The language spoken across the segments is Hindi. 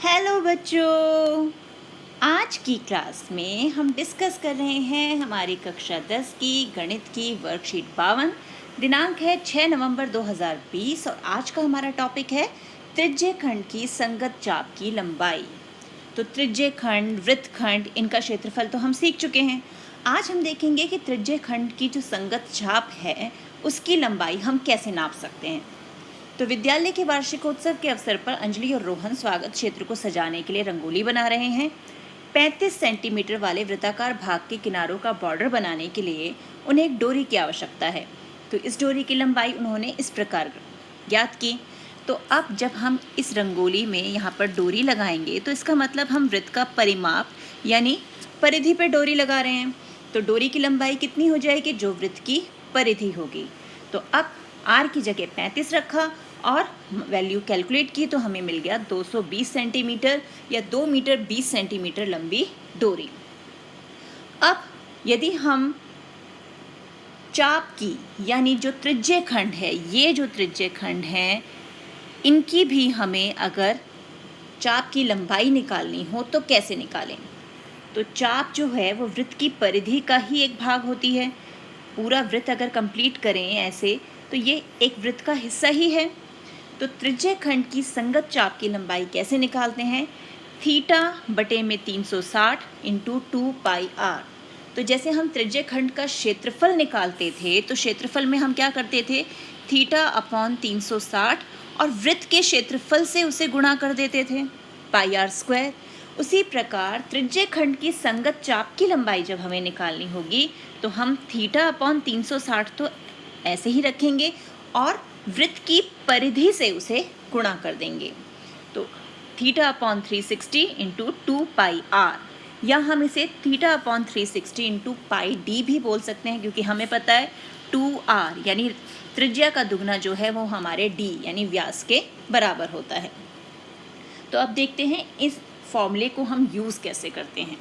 हेलो बच्चों, आज की क्लास में हम डिस्कस कर रहे हैं हमारी कक्षा 10 की गणित की वर्कशीट 52। दिनांक है 6 नवंबर 2020 और आज का हमारा टॉपिक है त्रिज्य खंड की संगत चाप की लंबाई। तो त्रिज्य खंड, वृत्तखंड, इनका क्षेत्रफल तो हम सीख चुके हैं। आज हम देखेंगे कि त्रिज्य खंड की जो संगत चाप है उसकी लंबाई हम कैसे नाप सकते हैं। तो विद्यालय के वार्षिकोत्सव के अवसर पर अंजलि और रोहन स्वागत क्षेत्र को सजाने के लिए रंगोली बना रहे हैं। 35 सेंटीमीटर वाले वृत्ताकार भाग के किनारों का बॉर्डर बनाने के लिए उन्हें एक डोरी की आवश्यकता है। तो इस डोरी की लंबाई उन्होंने इस प्रकार ज्ञात की। तो अब जब हम इस रंगोली में यहाँ पर डोरी लगाएंगे तो इसका मतलब हम वृत्त का परिमाप यानी परिधि पे डोरी लगा रहे हैं। तो डोरी की लंबाई कितनी हो जाएगी? जो वृत्त की परिधि होगी। तो अब आर की जगह 35 रखा और वैल्यू कैलकुलेट की तो हमें मिल गया 220 सेंटीमीटर या 2 मीटर 20 सेंटीमीटर लंबी डोरी। अब यदि हम चाप की यानी जो त्रिज्य खंड है, ये जो त्रिज्य खंड है, इनकी भी हमें अगर चाप की लंबाई निकालनी हो तो कैसे निकालें? तो चाप जो है वो वृत्त की परिधि का ही एक भाग होती है। पूरा वृत्त अगर कंप्लीट करें ऐसे तो ये एक वृत्त का हिस्सा ही है। तो त्रिज्य खंड की संगत चाप की लंबाई कैसे निकालते हैं? थीटा बटे में 360 इंटू 2 पाई आर। तो जैसे हम त्रिज्य खंड का क्षेत्रफल निकालते थे तो क्षेत्रफल में हम क्या करते थे? थीटा अपॉन 360 और वृत्त के क्षेत्रफल से उसे गुणा कर देते थे, पाई आर स्क्वायर। उसी प्रकार त्रिज्य खंड की संगत चाप की लंबाई जब हमें निकालनी होगी तो हम थीटा अपॉन 360 तो ऐसे ही रखेंगे और वृत्त की परिधि से उसे गुणा कर देंगे। तो theta upon 360 into 2 pi r, या हम इसे theta upon 360 into pi d भी बोल सकते हैं, क्योंकि हमें पता है 2r यानी त्रिज्या का दुगना जो है वो हमारे d यानी व्यास के बराबर होता है। तो अब देखते हैं इस फॉर्मूले को हम यूज़ कैसे करते हैं।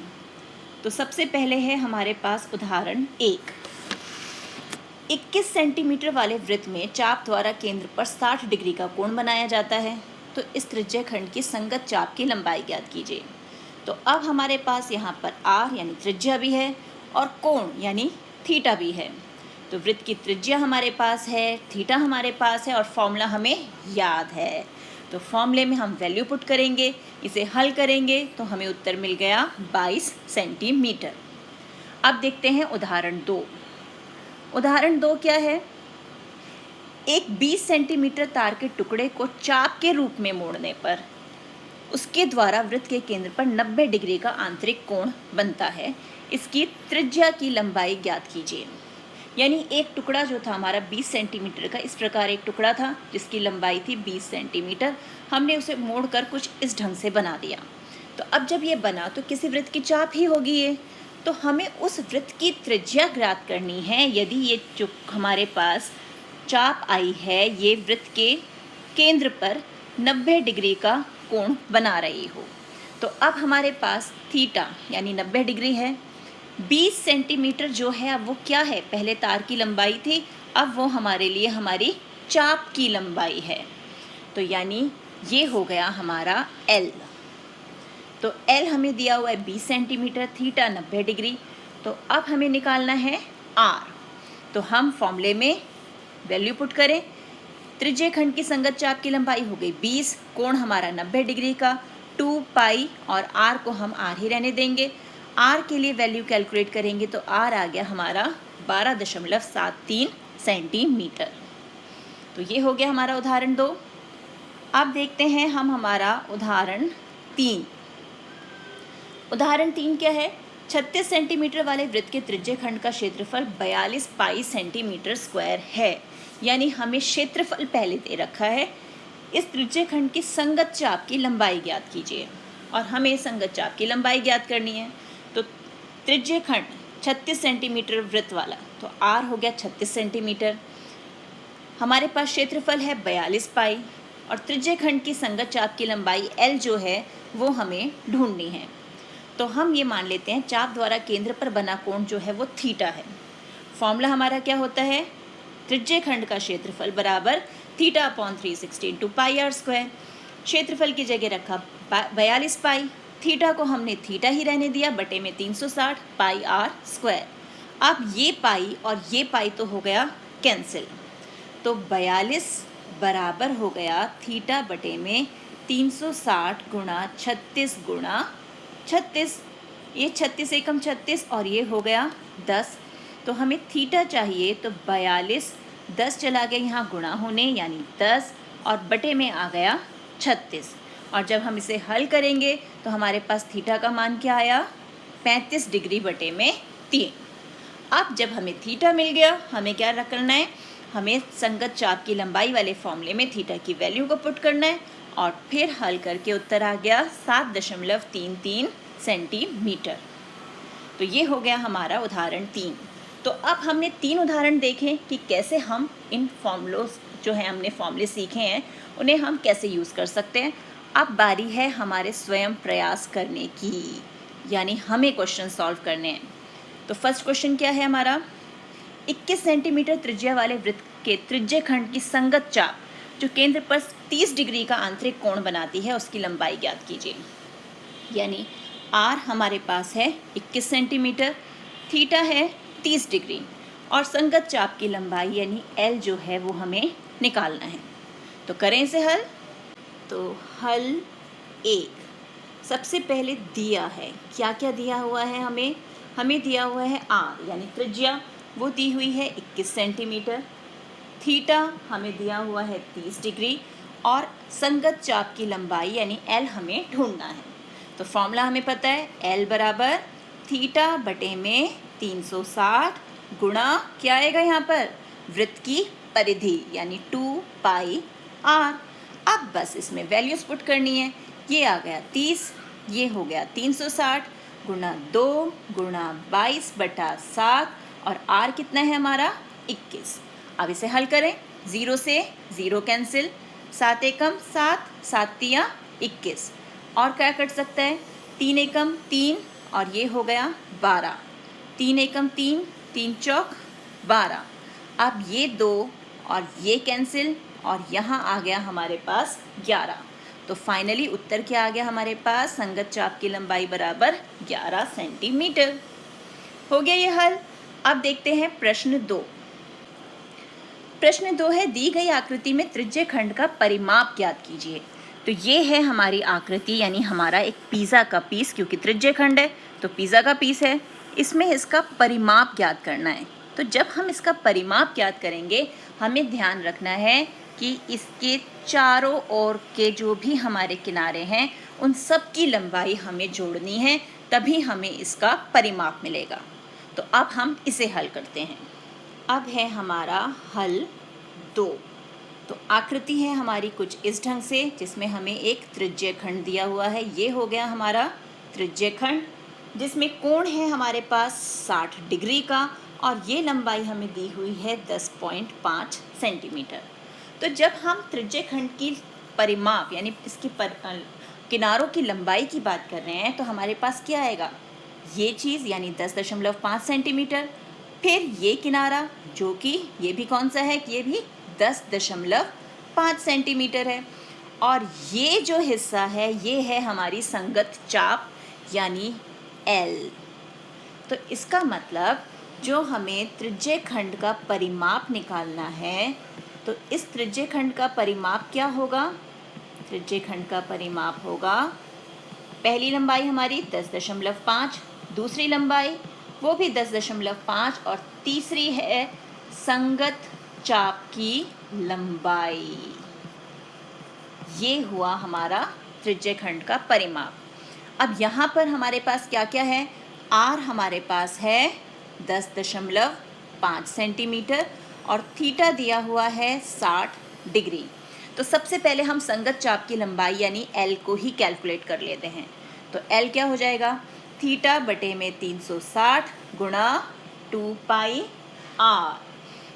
तो सबसे पहले है हमारे पास उदाहरण 21 सेंटीमीटर वाले वृत्त में चाप द्वारा केंद्र पर 60 डिग्री का कोण बनाया जाता है। तो इस त्रिज्य खंड की संगत चाप की लंबाई ज्ञात कीजिए। तो अब हमारे पास यहाँ पर r यानी त्रिज्या भी है और कोण यानी थीटा भी है। तो वृत्त की त्रिज्या हमारे पास है, थीटा हमारे पास है और फॉर्मूला हमें याद है। तो फॉर्मूले में हम वैल्यू पुट करेंगे, इसे हल करेंगे तो हमें उत्तर मिल गया 22 सेंटीमीटर। अब देखते हैं उदाहरण 2। उदाहरण 2 क्या है? एक 20 सेंटीमीटर तार के टुकड़े को चाप के रूप में मोड़ने पर उसके द्वारा वृत्त के केंद्र पर 90 डिग्री का आंतरिक कोण बनता है। इसकी त्रिज्या की लंबाई ज्ञात कीजिए। यानी एक टुकड़ा जो था हमारा 20 सेंटीमीटर का, इस प्रकार एक टुकड़ा था जिसकी लंबाई थी 20 सेंटीमीटर। हमने उसे मोड़कर कुछ इस ढंग से बना दिया। तो अब जब ये बना तो किसी वृत्त की चाप ही होगी ये। तो हमें उस वृत्त की त्रिज्या ज्ञात करनी है। यदि ये जो हमारे पास चाप आई है ये वृत्त के केंद्र पर 90 डिग्री का कोण बना रही हो, तो अब हमारे पास थीटा यानी 90 डिग्री है। 20 सेंटीमीटर जो है अब वो क्या है? पहले तार की लंबाई थी, अब वो हमारे लिए हमारी चाप की लंबाई है। तो यानी ये हो गया हमारा L। तो L हमें दिया हुआ है 20 सेंटीमीटर, थीटा 90 डिग्री। तो अब हमें निकालना है R। तो हम फॉर्मूले में वैल्यू पुट करें। त्रिज्य खंड की संगत चाप की लंबाई हो गई 20, कोण हमारा 90 डिग्री का, 2 पाई और R को हम R ही रहने देंगे। R के लिए वैल्यू कैलकुलेट करेंगे तो R आ गया हमारा 12.73 सेंटीमीटर। तो ये हो गया हमारा उदाहरण 2। अब देखते हैं हम हमारा उदाहरण 3। उदाहरण 3 क्या है? 36 सेंटीमीटर वाले वृत्त के त्रिज्य खंड का क्षेत्रफल 42 पाई सेंटीमीटर स्क्वायर है। यानी हमें क्षेत्रफल पहले दे रखा है। इस त्रिज्य खंड की संगत चाप की लंबाई ज्ञात कीजिए और हमें संगत चाप की लंबाई ज्ञात करनी है। तो त्रिज्य खंड 36 सेंटीमीटर वृत्त वाला, तो R हो गया 36 सेंटीमीटर। हमारे पास क्षेत्रफल है 42 पाई और त्रिज्य खंड की संगत चाप की लंबाई L जो है वो हमें ढूंढनी है। तो हम ये मान लेते हैं चाप द्वारा केंद्र पर बना कोण जो है वो थीटा है। फॉर्मूला हमारा क्या होता है? त्रिज्य खंड का क्षेत्रफल बराबर theta upon 360 into pi r square. क्षेत्रफल की जगह रखा 42 पाई, थीटा को हमने थीटा ही रहने दिया, बटे में 360 पाई आर स्क्वायर। अब ये पाई और ये पाई तो हो गया कैंसिल, तो 42 बराबर हो गया थीटा बटे में 360 गुणा 36 गुणा 36, ये 36 एकम 36 और ये हो गया 10। तो हमें थीटा चाहिए, तो 42 10 चला गया यहाँ गुणा होने यानी 10 और बटे में आ गया 36। और जब हम इसे हल करेंगे तो हमारे पास थीटा का मान क्या आया, 35 डिग्री बटे में 3। अब जब हमें थीटा मिल गया, हमें क्या करना है, हमें संगत चाप की लंबाई वाले फॉर्मूले में थीटा की वैल्यू को पुट करना है और फिर हल करके उत्तर आ गया 7.33 सेंटीमीटर। तो ये हो गया हमारा उदाहरण 3। तो अब हमने 3 उदाहरण देखे कि कैसे हम इन फॉर्मूलों जो है हमने फॉर्मूले सीखे हैं उन्हें हम कैसे यूज़ कर सकते हैं। अब बारी है हमारे स्वयं प्रयास करने की, यानी हमें क्वेश्चन सॉल्व करने हैं। तो फर्स्ट क्वेश्चन क्या है हमारा, 21 सेंटीमीटर त्रिज्या वाले वृत्त के त्रिज्य खंड की संगत चाप जो केंद्र पर 30 डिग्री का आंतरिक कोण बनाती है उसकी लंबाई ज्ञात कीजिए। यानी आर हमारे पास है 21 सेंटीमीटर, थीटा है 30 डिग्री और संगत चाप की लंबाई यानी एल जो है वो हमें निकालना है। तो करें इसे हल। तो हल 1, सबसे पहले दिया है, क्या क्या दिया हुआ है हमें दिया हुआ है आर यानी त्रिज्या, वो दी हुई है 21 सेंटीमीटर, थीटा हमें दिया हुआ है 30 डिग्री और संगत चाप की लंबाई यानी एल हमें ढूंढना है। तो फॉर्मूला हमें पता है, एल बराबर थीटा बटे में 360 गुणा क्या आएगा यहाँ पर, वृत्त की परिधि यानी 2 पाई आर। अब बस इसमें वैल्यूज पुट करनी है, ये आ गया 30, ये हो गया 360 गुणा 2 गुणा 22/7 और आर कितना है हमारा 21। अब इसे हल करें, 0 से 0 कैंसिल, 7 एकम 7, 7 तिया 21 और क्या कट सकता है, 3 एकम 3 और ये हो गया 12, 3 एकम 3, 3 चौक 12। अब ये 2 और ये कैंसिल और यहाँ आ गया हमारे पास 11। तो फाइनली उत्तर क्या आ गया हमारे पास, संगत चाप की लंबाई बराबर 11 सेंटीमीटर। हो गया ये हल। अब देखते हैं प्रश्न 2। प्रश्न 2 है, दी गई आकृति में त्रिज्य खंड का परिमाप ज्ञात कीजिए। तो ये है हमारी आकृति यानी हमारा एक पिज़्ज़ा का पीस, क्योंकि त्रिज्य खंड है तो पिज़्ज़ा का पीस है, इसमें इसका परिमाप ज्ञात करना है। तो जब हम इसका परिमाप ज्ञात करेंगे हमें ध्यान रखना है कि इसके चारों ओर के जो भी हमारे किनारे हैं उन सब की लंबाई हमें जोड़नी है, तभी हमें इसका परिमाप मिलेगा। तो अब हम इसे हल करते हैं। अब है हमारा हल 2। तो आकृति है हमारी कुछ इस ढंग से, जिसमें हमें एक त्रिज्य खंड दिया हुआ है, ये हो गया हमारा त्रिज्य खंड, जिसमें कोण है हमारे पास 60 डिग्री का और ये लंबाई हमें दी हुई है 10.5 सेंटीमीटर। तो जब हम त्रिज्य खंड की परिमाप यानी इसकी किनारों की लंबाई की बात कर रहे हैं तो हमारे पास क्या आएगा, ये चीज़ यानी 10.5 सेंटीमीटर, फिर ये किनारा जो कि ये भी कौन सा है, ये भी 10.5 सेंटीमीटर है और ये जो हिस्सा है ये है हमारी संगत चाप यानी L। तो इसका मतलब जो हमें त्रिज्य खंड का परिमाप निकालना है तो इस त्रिज्य खंड का परिमाप क्या होगा, त्रिज्य खंड का परिमाप होगा, पहली लंबाई हमारी 10.5, दूसरी लंबाई वो भी 10.5 और तीसरी है संगत चाप की लंबाई। ये हुआ हमारा त्रिज्य खंड का परिमाप। अब यहाँ पर हमारे पास क्या क्या है, आर हमारे पास है 10.5 सेंटीमीटर और थीटा दिया हुआ है 60 डिग्री। तो सबसे पहले हम संगत चाप की लंबाई यानी एल को ही कैलकुलेट कर लेते हैं। तो एल क्या हो जाएगा, थीटा बटे में 360 गुणा 2 पाई आर।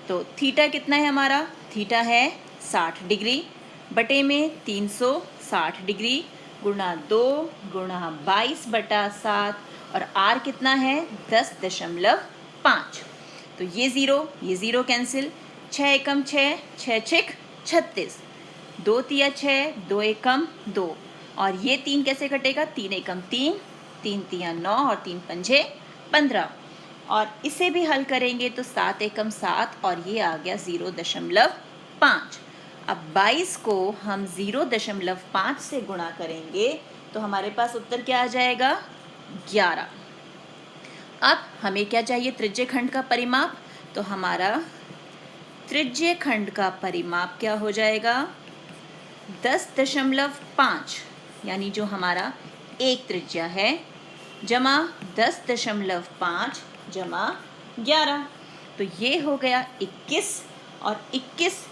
तो थीटा कितना है हमारा, थीटा है 60 डिग्री बटे में 360 डिग्री गुणा 2 गुणा 22/7 और आर कितना है 10.5। तो ये ज़ीरो कैंसिल, 6 एकम 6, 6 छिक 36, 2 तिया 6, 2 एकम 2, और ये 3 कैसे कटेगा? 3 एकम 3, 3 तिया 9 और 3 पंजे 15, और इसे भी हल करेंगे तो 7 एकम 7 और ये आ गया 0.5। अब 22 को हम 0.5 से गुणा करेंगे तो हमारे पास उत्तर क्या आ जाएगा? 11। अब हमें क्या चाहिए? त्रिज्य खंड का परिमाप। तो हमारा त्रिज्य खंड का परिमाप क्या हो जाएगा? 10.5, यानी जो हमारा एक त्रिज्या है, जमा 10.5 जमा 11, तो ये हो गया 21, और 21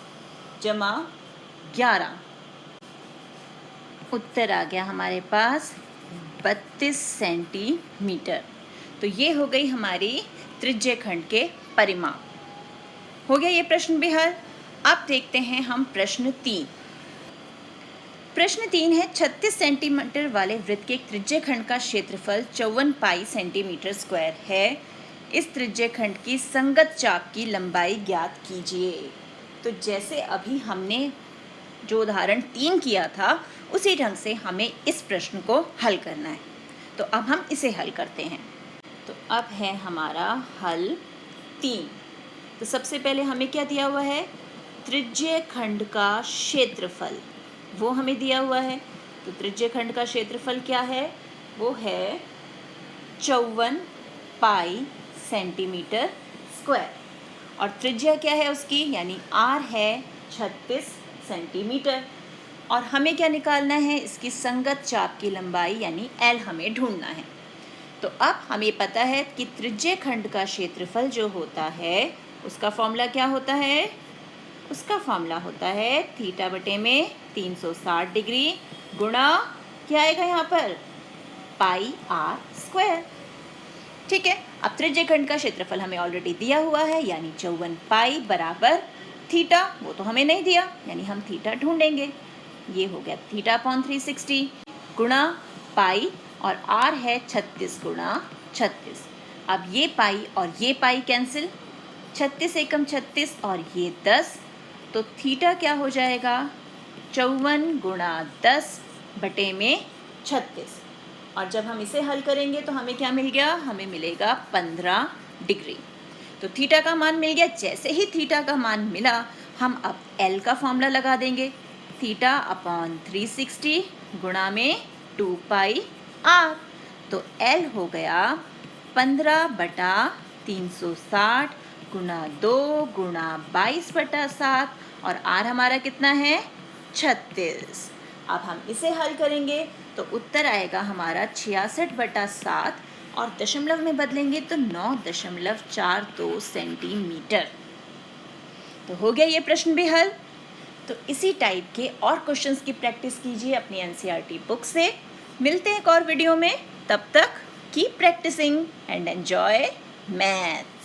जमा 11, उत्तर आ गया हमारे पास 32 सेंटीमीटर। तो ये हो गई हमारी त्रिज्य खंड के परिमाप। हो गया ये प्रश्न भी हल। अब देखते हैं हम प्रश्न 3। प्रश्न 3 है 36 सेंटीमीटर वाले वृत्त के एक त्रिज्य खंड का क्षेत्रफल 54 पाई सेंटीमीटर स्क्वायर है। इस त्रिज्य खंड की संगत चाप की लंबाई ज्ञात कीजिए। तो जैसे अभी हमने जो उदाहरण 3 किया था उसी ढंग से हमें इस प्रश्न को हल करना है। तो अब हम इसे हल करते हैं। तो अब है हमारा हल 3। तो सबसे पहले हमें क्या दिया हुआ है? त्रिज्य खंड का क्षेत्रफल, वो हमें दिया हुआ है। तो त्रिज्य खंड का क्षेत्रफल क्या है? वो है 54 पाई सेंटीमीटर स्क्वायर, और त्रिज्या क्या है उसकी? यानी r है 36 सेंटीमीटर, और हमें क्या निकालना है? इसकी संगत चाप की लंबाई यानी l हमें ढूंढना है। तो अब हमें पता है कि त्रिज्य खंड का क्षेत्रफल जो होता है उसका फॉर्मूला क्या होता है? उसका फॉर्मूला होता है थीटा बटे में 360 डिग्री गुणा क्या आएगा यहाँ पर? पाई r स्क्वायर। ठीक है, अब त्रिज्य खंड का क्षेत्रफल हमें ऑलरेडी दिया हुआ है, यानी 54 पाई बराबर थीटा, वो तो हमें नहीं दिया, यानी हम थीटा ढूंढेंगे। ये हो गया थीटा अपॉन 360 गुणा पाई, और r है 36 गुणा 36। अब ये पाई और ये पाई कैंसिल, 36 एकम 36 और ये 10, तो थीटा क्या हो जाएगा? 54 गुणा 10 बटे में 36, और जब हम इसे हल करेंगे तो हमें क्या मिल गया? हमें मिलेगा 15 डिग्री। तो थीटा का मान मिल गया। जैसे ही थीटा का मान मिला हम अब L का फॉर्मूला लगा देंगे, थीटा अपॉन 360 गुणा में 2 पाई r। तो L हो गया 15 बटा 360 गुणा 2 गुणा 22 बटा 7, और r हमारा कितना है? 36। अब हम इसे हल करेंगे तो उत्तर आएगा हमारा 66 बटा 7, और दशमलव में बदलेंगे तो 9.42 सेंटीमीटर। तो हो गया ये प्रश्न भी हल। तो इसी टाइप के और क्वेश्चंस की प्रैक्टिस कीजिए अपनी NCERT बुक से। मिलते हैं एक और वीडियो में, तब तक keep practicing and enjoy math.